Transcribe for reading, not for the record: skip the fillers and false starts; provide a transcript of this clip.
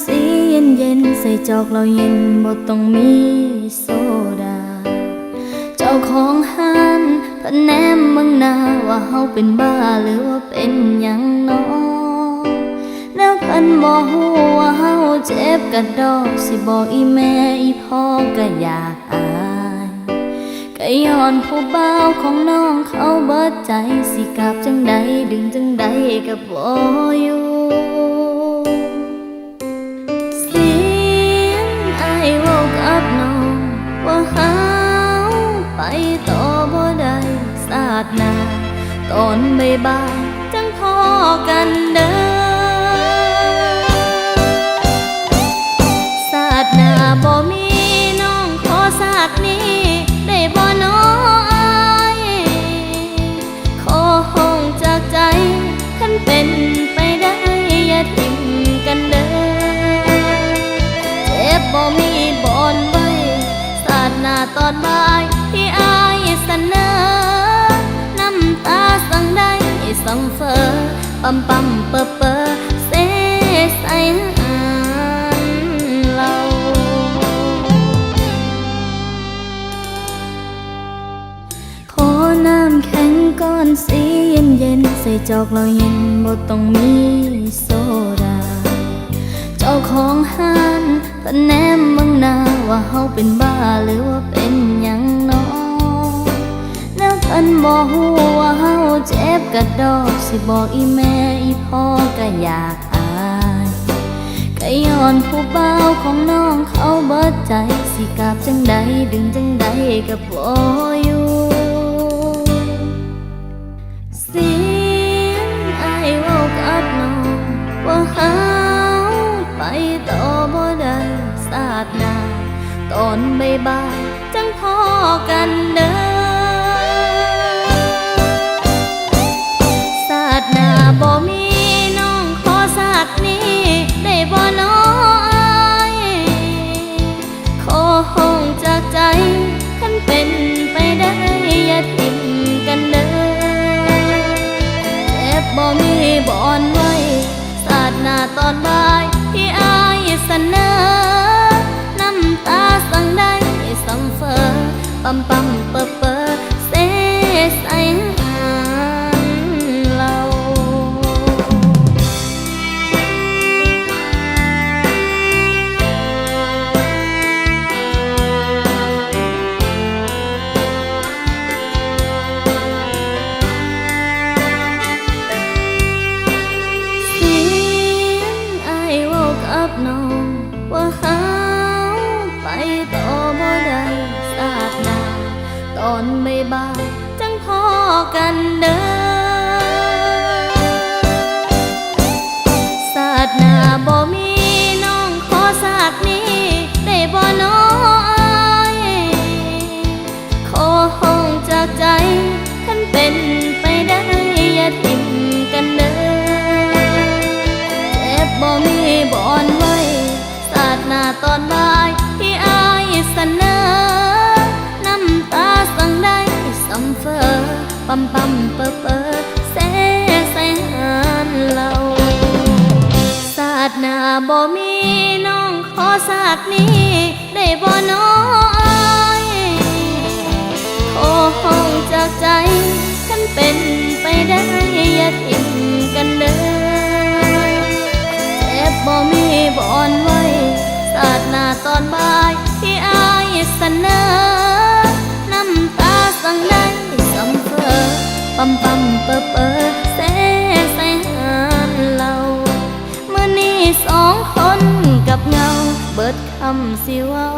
สีเย็นเย็นใส่จอกเราเย็นบ่ต้องมีโซดาเจ้าของห้านพะแนมเบิ่งหน้าว่าเฮาเป็นบ้าหรือว่าเป็นหยังน้อแล้วเพิ่นบ่ฮู้ว่าเฮาเจ็บกะดอกสิบอกอีแม่อีพ่อก็อยากอายก็ย้อนผู้บ่าวของน้องเขาเบิดใจสิกลับจังใดดึงจังใดก็บ่อยู่เสียงอ้ายเว้ากับน้องว่าเฮาไปต่อบ่ได้ชาติหน้าตอนบ่ายๆจังพอกันเด้อชาติหน้าบ่มีน้องขอชาตินี้ได้บ่น้ออ้ายขอห้องจากใจคันเป็นไปได้อย่าทิ้งกันเด้อเจ็บบ่มีบ่อนไว้ชาติหน้าตอนบ่ายที่อายเสนอน้ำตาสั่งได้สั่งเฟอปั๊มปั๊มเปอเปอเสใส่หานเราขอน้ำแข็งก้อนสีเย็นเย็นใส่จอกเราเย็นบ่ต้องมีโซดาเจ้าของห้านพะแนมเบิ่งหน้าว่าเฮาเป็นบ้าหรือว่าเป็นหยังน้อแล้วเพิ่นบ่ฮู้ว่าเฮาเจ็บกะดอกสิบอกอีแม่อีพ่อก็อยากอายก็ย้อนผู้บ่าวของน้องเขาเบิดใจสิกลับจังใดดึงจังใดก็บ่อยู่เสียงอ้ายเว้ากับน้องว่าเฮาไปต่อบ่ได้ชาติหน้าตอนบ่ายๆจังพอกันเด้อชาติหน้าบ่มีน้องขอชาตินี้ได้บ่น้ออ้ายขอห้องจากใจคันเป็นไปได้อย่าทิ้งกันเด้อเจ็บบ่มีบ่อนไว้ชาติหน้าตอนบ่ายที่อายเสนอน้ำตาสั่งได้สั่งเฟอปั๊มปั๊มเปอเปอเสใส่หานเราเสียงอ้ายเว้ากับน้องว่าเฮาไปต่อบ่ได้ชาติหน้าตอนบ่ายๆจังพอกันเด้อชาติหน้าบ่มีน้องขอชาตินี้ได้บ่น้ออ้ายขอห้องจากใจคันเป็นไปได้อย่าทิ้งกันเด้อเจ็บบ่มีบ่อนไว้ชาติหน้าตอนบ่ายที่อายเสนอน้ำตาสั่งได้สั่งเฟอปั๊มปั๊มเปอเปอเสใส่หานเราชาติหน้าบ่มีน้องขอชาตินี้ได้บ่น้ออ้ายขอห้องจากใจคันเป็นไปได้อย่าทิ้งกันเด้อเจ็บบ่มีบ่อนไว้ชาติหน้าตอนบ่ายที่อายเสนอน้ำตาสั่งได้สั่งเฟอปั๊มปั๊มเปอเปอเสใส่หานเรามื้อนี้สองคนกับเงาเบิดคำสิเว้า